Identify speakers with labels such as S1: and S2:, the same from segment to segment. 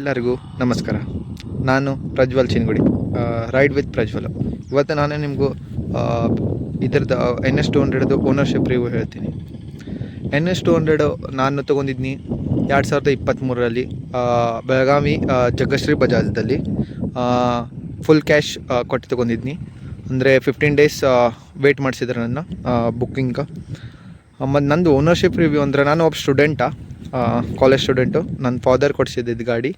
S1: ಎಲ್ಲರಿಗೂ ನಮಸ್ಕಾರ. ನಾನು ಪ್ರಜ್ವಲ್ ಚಿನ್ಗುಡಿ, ರೈಡ್ ವಿತ್ ಪ್ರಜ್ವಲ್. ಇವತ್ತು ನಾನು ನಿಮಗೂ ಇದ್ರದ್ದು NS200 ಓನರ್ಶಿಪ್ ರಿವ್ಯೂ ಹೇಳ್ತೀನಿ. NS200 ನಾನು ತೊಗೊಂಡಿದ್ನಿ 2023ರಲ್ಲಿ ಬೆಳಗಾವಿ ಜಗಶ್ರೀ ಬಜಾಜ್ದಲ್ಲಿ ಫುಲ್ ಕ್ಯಾಶ್ ಕೊಟ್ಟು ತೊಗೊಂಡಿದ್ನಿ. ಅಂದರೆ 15 ಡೇಸ್ ವೇಟ್ ಮಾಡಿಸಿದ್ರು ನನ್ನ ಬುಕ್ಕಿಂಗ್. ಮತ್ತು ನಂದು ಓನರ್ಶಿಪ್ ರಿವ್ಯೂ ಅಂದರೆ ನಾನು ಒಬ್ಬ ಸ್ಟೂಡೆಂಟಾ, ಕಾಲೇಜ್ ಸ್ಟೂಡೆಂಟು. ನನ್ನ ಫಾದರ್ ಕೊಡಿಸಿದ್ದು ಗಾಡಿ,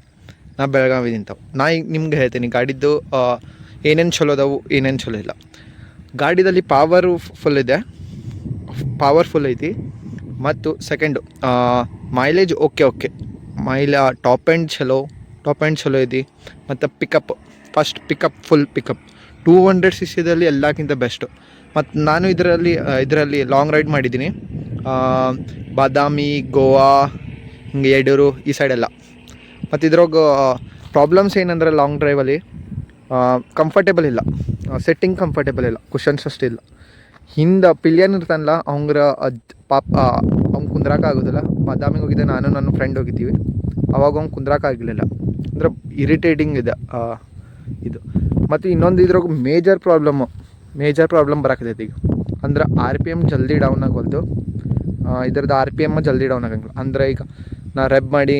S1: ನಾ ಬೆಳಗಾವಿ ನಿಂತವು. ನಾ ಈಗ ನಿಮ್ಗೆ ಹೇಳ್ತೀನಿ ಗಾಡಿದ್ದು ಏನೇನು ಚಲೋ ಅದಾವು, ಏನೇನು ಚಲೋ ಇಲ್ಲ. ಗಾಡಿದಲ್ಲಿ ಪವರ್ಫುಲ್ ಐತಿ. ಮತ್ತು second mileage okay top and ಚಲೋ ಐತಿ. ಮತ್ತು ಫಸ್ಟ್ ಫುಲ್ ಪಿಕಪ್ 200cc ಎಲ್ಲಕ್ಕಿಂತ ಬೆಸ್ಟು. ಮತ್ತು ನಾನು ಇದರಲ್ಲಿ ಲಾಂಗ್ ರೈಡ್ ಮಾಡಿದ್ದೀನಿ, ಬಾದಾಮಿ, ಗೋವಾ, ಹಿಂಗೆ ಯಡೂರು ಈ ಸೈಡೆಲ್ಲ. ಮತ್ತು ಇದ್ರಾಗ ಪ್ರಾಬ್ಲಮ್ಸ್ ಏನಂದರೆ ಲಾಂಗ್ ಡ್ರೈವಲ್ಲಿ ಕಂಫರ್ಟೇಬಲ್ ಇಲ್ಲ, ಸೆಟ್ಟಿಂಗ್ ಕಂಫರ್ಟೇಬಲ್ ಇಲ್ಲ, ಕುಷನ್ಸ್ ಅಷ್ಟಿಲ್ಲ. ಹಿಂದೆ ಪಿಲಿಯನ್ ಇರ್ತಾನಲ್ಲ ಅವ್ನು ಕುಂದ್ರಾಕಾಗೋದಿಲ್ಲ. ಬಾದಾಮಿಗೆ ಹೋಗಿದ್ದೆ, ನಾನು ನನ್ನ ಫ್ರೆಂಡ್ ಹೋಗಿದ್ದೀವಿ. ಅವಾಗ ಅವ್ನು ಕುಂದ್ರಾಕಾಗಲಿಲ್ಲ, ಅಂದ್ರೆ ಇರಿಟೇಟಿಂಗ್ ಇದೆ ಇದು. ಮತ್ತು ಇನ್ನೊಂದು ಇದ್ರಾಗ ಮೇಜರ್ ಪ್ರಾಬ್ಲಮ್ ಬರಾಕತೈತಿ ಈಗ. ಅಂದ್ರೆ RPM ಜಲ್ದಿ ಡೌನ್ ಆಗೋಲ್ದು. ಇದ್ರದ್ದು RPM ಜಲ್ದಿ ಡೌನ್ ಆಗಂಗಿಲ್ಲ. ಅಂದರೆ ಈಗ ನಾ ರೆಬ್ ಮಾಡಿ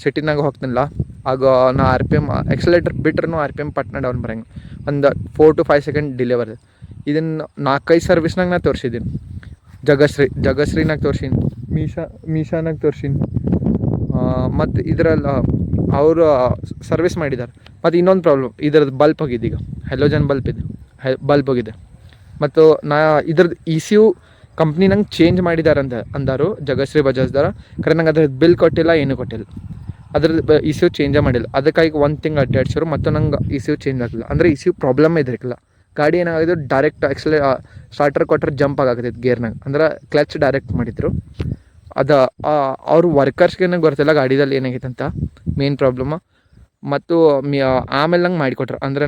S1: ಸಿಟಿನಾಗ ಹೋಗ್ತೀನಲ್ಲ, ಆಗ ನಾ RPM ಎಕ್ಸಲೇಟರ್ ಬಿಟ್ರೂ RPM ಪಟ್ನ ಡೌನ್ ಬರಂಗಿಲ್ಲ. ಒಂದು 4 to 5 ಸೆಕೆಂಡ್ ಡಿಲೇ ಬರ್ತದೆ. ಇದನ್ನು 4-5 ಸರ್ವಿಸ್ನಾಗ ನಾ ತೋರಿಸಿದ್ದೀನಿ. ಜಗಶ್ರೀನಾಗ ತೋರಿಸೀನಿ, ಮೀಶಾನಾಗ ತೋರಿಸೀನಿ. ಮತ್ತು ಇದರಲ್ಲಿ ಅವರು ಸರ್ವಿಸ್ ಮಾಡಿದ್ದಾರೆ. ಮತ್ತು ಇನ್ನೊಂದು ಪ್ರಾಬ್ಲಮ್, ಇದರದ್ದು ಬಲ್ಪ್ ಹೋಗಿದೆ. ಈಗ ಹೆಲೋಜನ್ ಬಲ್ಪ್ ಹೋಗಿದೆ. ಮತ್ತು ಇದ್ರದ್ದು ECU ಕಂಪ್ನಿ ನಂಗೆ ಚೇಂಜ್ ಮಾಡಿದ್ದಾರೆ ಅಂದಾರು ಜಗಶ್ರೀ ಬಜಾಜ್ದಾರ. ಖರೆ ನಂಗೆ ಅದ್ರದ್ದು ಬಿಲ್ ಕೊಟ್ಟಿಲ್ಲ, ಏನೂ ಕೊಟ್ಟಿಲ್ಲ. ಅದ್ರದ್ದು ECU ಚೇಂಜೇ ಮಾಡಿಲ್ಲ. ಅದಕ್ಕಾಗಿ 1 ತಿಂಗಳು ಅಡ್ಡಾಡ್ಸೋರು, ಮತ್ತು ನಂಗೆ ECU ಚೇಂಜ್ ಆಗಿಲ್ಲ. ಅಂದರೆ ECU ಪ್ರಾಬ್ಲಮ್ ಇದ್ರಿಲ್ಲ. ಗಾಡಿ ಏನಾಗಿದ್ದು ಡೈರೆಕ್ಟ್ ಸ್ಟಾರ್ಟರ್ ಕೊಟ್ಟರೆ ಜಂಪ್ ಆಗತ್ತೈತೆ ಗೇರ್ನಾಗ. ಅಂದ್ರೆ ಕ್ಲಚ್ ಡೈರೆಕ್ಟ್ ಮಾಡಿದ್ರು. ಅದು ಅವ್ರ ವರ್ಕರ್ಸ್ಗೇನೆ ಗೊತ್ತಿಲ್ಲ ಗಾಡಿದಲ್ಲಿ ಏನಾಗೈತೆ ಅಂತ, ಮೇನ್ ಪ್ರಾಬ್ಲಮ್. ಮತ್ತು ಆಮೇಲೆ ನಂಗೆ ಮಾಡಿಕೊಟ್ರು. ಅಂದರೆ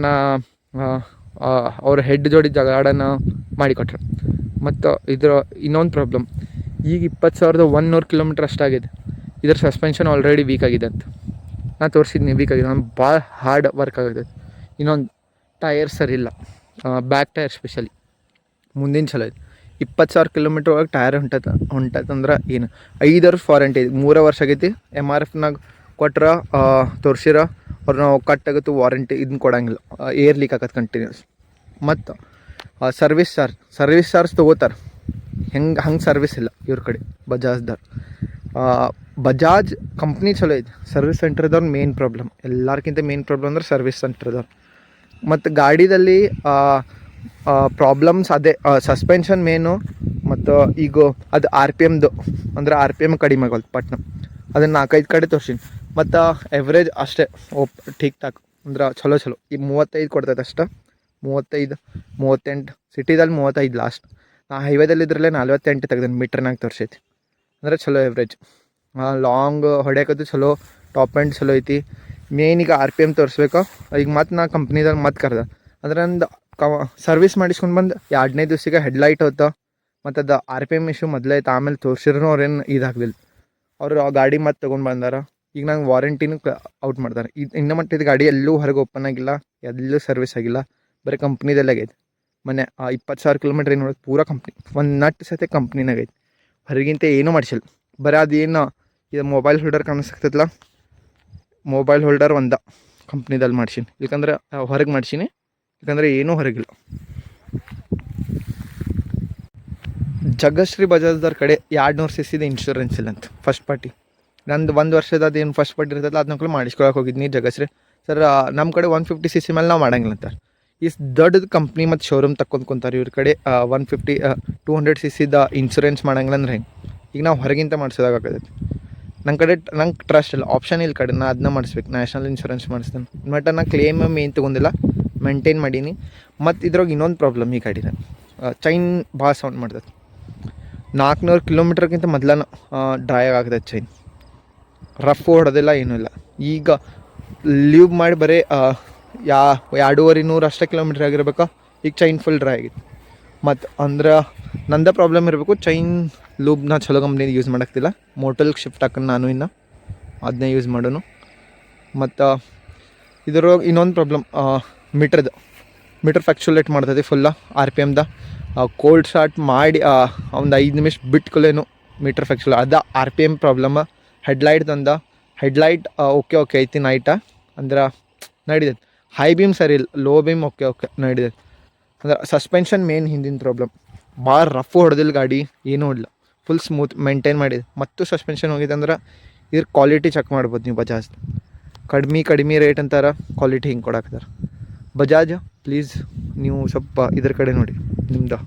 S1: ಅವ್ರ ಹೆಡ್ ಜೋಡಿ ಜಗಾಡನ ಮಾಡಿಕೊಟ್ರು. ಮತ್ತು ಇನ್ನೊಂದು ಪ್ರಾಬ್ಲಮ್, ಈಗ 20,100 ಕಿಲೋಮೀಟ್ರ್ ಅಷ್ಟಾಗಿದೆ. ಇದ್ರ ಸಸ್ಪೆನ್ಷನ್ ಆಲ್ರೆಡಿ ವೀಕ್ ಆಗಿದೆ ಅಂತ ನಾನು ತೋರಿಸಿದ್ನಿ. ವೀಕ್ ಆಗಿದೆ, ನಾನು ಭಾಳ ಹಾರ್ಡ್ ವರ್ಕ್ ಆಗಿದೆ. ಇನ್ನೊಂದು ಟೈರ್ ಸರಿ ಇಲ್ಲ, ಬ್ಯಾಕ್ ಟೈರ್ ಸ್ಪೆಷಲಿ. ಮುಂದಿನ ಚಲೋ ಇದೆ. 20,000 ಕಿಲೋಮೀಟ್ರ್ ಒಳಗೆ ಟೈರ್ ಹೊಂಟೈತಂದ್ರೆ ಏನು 5 ವರ್ಷ ವಾರಂಟಿ ಐತಿ. 3 ವರ್ಷ ಆಗೈತಿ. MRFನಾಗ ಕೊಟ್ರ ತೋರಿಸಿರ ಅವ್ರು ನಾವು ಕಟ್ಟಾಗುತ್ತೆ ವಾರಂಟಿ. ಇದನ್ನ ಕೊಡೋಂಗಿಲ್ಲ, ಏರ್ ಲೀಕ್ ಆಗತ್ತೆ ಕಂಟಿನ್ಯೂಸ್. ಮತ್ತು ಸರ್ವಿಸ್ ಚಾರ್ಜ್ ತೊಗೋತಾರೆ. ಹಂಗೆ ಸರ್ವಿಸ್ ಇಲ್ಲ ಇವ್ರ ಕಡೆ ಬಜಾಜ್ದವ್ರು. ಬಜಾಜ್ ಕಂಪ್ನಿ ಚಲೋ ಐತಿ, ಸರ್ವಿಸ್ ಸೆಂಟರ್ದವ್ರು ಮೇನ್ ಪ್ರಾಬ್ಲಮ್. ಎಲ್ಲರಿಗಿಂತ ಮೇನ್ ಪ್ರಾಬ್ಲಮ್ ಅಂದ್ರೆ ಸರ್ವಿಸ್ ಸೆಂಟರ್ದವ್ರು. ಮತ್ತು ಗಾಡಿದಲ್ಲಿ ಪ್ರಾಬ್ಲಮ್ಸ್ ಅದೇ ಸಸ್ಪೆನ್ಷನ್ ಮೇನು. ಮತ್ತು ಈಗ ಅದು RPMದು ಅಂದರೆ RPM ಕಡಿಮೆ ಆಗೋದು ಪಟ್ನ. ಅದನ್ನು 4-5 ಕಡೆ ತೋರಿಸಿನಿ. ಮತ್ತು ಎವ್ರೇಜ್ ಅಷ್ಟೇ ಠೀಕ್ ಠಾಕ್, ಅಂದ್ರೆ ಚಲೋ ಈ 35 ಕೊಡ್ತೈತೆ ಅಷ್ಟೇ. 35, 38 ಸಿಟಿದಲ್ಲಿ 35 ಲಾಸ್ಟ್. ನಾ ಹೈವೇದಲ್ಲಿ ಇದ್ರಲ್ಲೇ 48 ತೆಗ್ದೇನೆ, ಮೀಟ್ರ್ನಾಗ ತೋರಿಸೈತಿ. ಅಂದರೆ ಚಲೋ ಎವ್ರೇಜ್. ಲಾಂಗ್ ಹೊಡ್ಯೋಕದು ಚಲೋ, ಟಾಪ್ ಆ್ಯಂಡ್ ಚಲೋ ಐತಿ. ಮೇನ್ ಈಗ RPM ತೋರಿಸ್ಬೇಕು. ಈಗ ಮತ್ತು ನಾ ಕಂಪ್ನಿದಲ್ಲಿ ಕರೆದೆ. ಅಂದ್ರೆ ನಂದು ಸರ್ವಿಸ್ ಮಾಡಿಸ್ಕೊಂಡು ಬಂದು 2ನೇ ದಿವ್ಸಿಗೆ ಹೆಡ್ಲೈಟ್ ಹೋತ. ಮತ್ತು ಅದು RPM ಇಶ್ಯೂ ಮೊದಲೇ ಐತೆ. ಆಮೇಲೆ ತೋರಿಸಿದ್ರು ಅವ್ರೇನು ಇದಾಗಲಿಲ್ಲ. ಅವರು ಆ ಗಾಡಿ ಮತ್ತು ತೊಗೊಂಡು ಬಂದಾರ. ಈಗ ನಂಗೆ ವಾರಂಟಿನೂ ಔಟ್ ಮಾಡ್ತಾರೆ. ಇನ್ನು ಮಟ್ಟಿದ ಗಾಡಿ ಎಲ್ಲೂ ಹೊರಗೆ ಓಪನ್ ಆಗಿಲ್ಲ, ಎಲ್ಲೂ ಸರ್ವಿಸ್ ಆಗಿಲ್ಲ, ಬರೀ ಕಂಪ್ನಿದಲ್ಲೇ ಆಗೈತೆ. ಮೊನ್ನೆ 20,000 ಕಿಲೋಮೀಟ್ರ್ ಏನು ನೋಡೋದು ಪೂರಾ ಕಂಪ್ನಿ. ಒಂದು ನಟ್ ಸತೆ ಕಂಪ್ನಿನಾಗ ಐತಿ, ಹೊರಗಿಂತ ಏನೂ ಮಾಡಿಸಿಲ್ಲ. ಬರೀ ಅದೇನು ಇದು ಮೊಬೈಲ್ ಹೋಲ್ಡರ್ ಕಾಣಿಸ್ತಿತ್ತಲ್ಲ, ಮೊಬೈಲ್ ಹೋಲ್ಡರ್ ಒಂದ ಕಂಪ್ನಿದಲ್ಲಿ ಮಾಡ್ಸೀನಿ. ಯಾಕಂದ್ರೆ ಹೊರಗೆ ಮಾಡ್ಸೀನಿ, ಯಾಕಂದರೆ ಏನೂ ಹೊರಗಿಲ್ಲ. ಜಗಶ್ರೀ ಬಜಾಜ್ದವ್ರ ಕಡೆ 200cc ಇನ್ಶೂರೆನ್ಸ್ ಇಲ್ಲ ಅಂತ, ಫಸ್ಟ್ ಪಾರ್ಟಿ. ನಂದು 1 ವರ್ಷದ ಅದೇನು ಫಸ್ಟ್ ಪಾರ್ಟಿ ಇರ್ತಲ್ಲ, ಅದನ್ನ ಮಾಡಿಸ್ಕೊಳಕ್ಕೆ ಹೋಗಿದ್ನಿ ಜಗಶ್ರೀ. ಸರ್ ನಮ್ಮ ಕಡೆ 150cc ಮೇಲೆ ನಾವು ಮಾಡೋಂಗಿಲ್ಲ ಅಂತಾರೆ. ಈ ದೊಡ್ಡದು ಕಂಪ್ನಿ ಮತ್ತು ಶೋರೂಮ್ ತಕ್ಕೊಂತಾರೆ. ಇವ್ರ ಕಡೆ 150, 200cc ಇನ್ಶೂರೆನ್ಸ್ ಮಾಡೋಂಗಿಲ್ಲ ಅಂದ್ರೆ ಹೆಂಗೆ? ಈಗ ನಾವು ಹೊರಗಿಂತ ಮಾಡಿಸೋದಾಗತ್ತೈತಿ. ನಂಗೆ ಟ್ರಸ್ಟ್ ಇಲ್ಲ, ಆಪ್ಷನ್ ಇಲ್ಲ ಕಡೆ. ನಾನು ಅದನ್ನ ಮಾಡಿಸ್ಬೇಕು, ನ್ಯಾಷನಲ್ ಇನ್ಶೂರೆನ್ಸ್ ಮಾಡಿಸ್ತೇನೆ. ಬಟ್ ನಾನು ಕ್ಲೇಮ್ ಏನು ತೊಗೊಂಡಿಲ್ಲ, ಮೇಂಟೈನ್ ಮಾಡೀನಿ. ಮತ್ತು ಇದ್ರಾಗ ಇನ್ನೊಂದು ಪ್ರಾಬ್ಲಮ್, ಈ ಗಾಡಿನ ಚೈನ್ ಭಾಳ ಸೌಂಡ್ ಮಾಡ್ತದೆ. 400 ಕಿಲೋಮೀಟ್ರ್ಗಿಂತ ಮೊದಲೇ ಡ್ರೈ ಆಗ್ತದೆ ಚೈನ್. ರಫ್ ಹೊಡೆದಿಲ್ಲ, ಏನೂ ಇಲ್ಲ. ಈಗ ಲೀವ್ ಮಾಡಿ ಬರೀ 250-300 ಅಷ್ಟೇ ಕಿಲೋಮೀಟ್ರ್ ಆಗಿರ್ಬೇಕಾ, ಈಗ ಚೈನ್ ಫುಲ್ ಡ್ರೈ ಆಗಿತ್ತು. ಮತ್ತು ಅಂದ್ರೆ ನಂದೇ ಪ್ರಾಬ್ಲಮ್ ಇರಬೇಕು. ಚೈನ್ ಲೂಬ್ನ ಚಲೋ ಕಂಪ್ನಿ ಯೂಸ್ ಮಾಡೋಕ್ತಿಲ್ಲ. ಮೋಟಲ್ಗೆ ಶಿಫ್ಟ್ ಹಾಕೊಂಡು ನಾನು ಇನ್ನು ಅದನ್ನೇ ಯೂಸ್ ಮಾಡೋನು. ಮತ್ತು ಇದ್ರೊಳಗೆ ಇನ್ನೊಂದು ಪ್ರಾಬ್ಲಮ್ ಮೀಟ್ರ್ ಫ್ಯಾಕ್ಚುಲೇಟ್ ಮಾಡ್ತದೆ ಫುಲ್ಲ RPMದ. ಕೋಲ್ಡ್ ಸ್ಟಾರ್ಟ್ ಮಾಡಿ ಒಂದು 5 ನಿಮಿಷ ಬಿಟ್ಕೊಲೇನು ಮೀಟ್ರ್ ಫ್ಯಾಕ್ಚುಲ್ ಅದ RPM problem. Headlight headlight okay ಐತಿ ನೈಟ ಅಂದ್ರೆ ನಡೀತೈತೆ. ಹೈ ಬೀಮ್ ಸರಿ ಇಲ್ಲ, ಲೋ ಬೀಮ್ ಓಕೆ ನಡೀತೈತೆ. ಅಂದ್ರೆ ಸಸ್ಪೆನ್ಷನ್ ಮೇನ್ ಹಿಂದಿನ ಪ್ರಾಬ್ಲಮ್. ಭಾಳ ರಫ್ ಹೊಡೆದಿಲ್ಲ ಗಾಡಿ, ಏನೂ ಇಲ್ಲ, ಫುಲ್ ಸ್ಮೂತ್ ಮೇಂಟೈನ್ ಮಾಡಿದೆ. ಮತ್ತು ಸಸ್ಪೆನ್ಷನ್ ಹೋಗಿದೆ ಅಂದ್ರೆ ಇದ್ರ ಕ್ವಾಲಿಟಿ ಚೆಕ್ ಮಾಡ್ಬೋದು ನೀವು. ಬಜಾಜ್ ಕಡಿಮೆ ರೇಟ್ ಅಂತಾರೆ, ಕ್ವಾಲಿಟಿ ಹಿಂಗೆ ಕೊಡಾಕ್ತಾರೆ. ಬಜಾಜ್ ಪ್ಲೀಸ್ ನೀವು ಸ್ವಲ್ಪ ಇದ್ರ ಕಡೆ ನೋಡಿ, ನಿಮ್ದು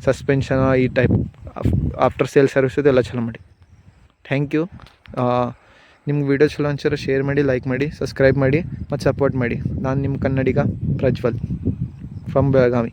S1: ಸಸ್ಪೆನ್ಷನ್ ಈ ಟೈಪ್ ಆಫ್ಟರ್ ಸೇಲ್ ಸರ್ವಿಸ್ ಎಲ್ಲ ಚಲೋ ಮಾಡಿ. Thank you. ನಿಮ್ಗೆ ವೀಡಿಯೋ ಚಲೋ ಅನ್ಸಿದ್ರೆ ಶೇರ್ ಮಾಡಿ, ಲೈಕ್ ಮಾಡಿ, ಸಬ್ಸ್ಕ್ರೈಬ್ ಮಾಡಿ ಮತ್ತು ಸಪೋರ್ಟ್ ಮಾಡಿ. ನಾನು ನಿಮ್ಮ ಕನ್ನಡಿಗ ಪ್ರಜ್ವಲ್ ಫ್ರಮ್ ಬೆಳಗಾವಿ.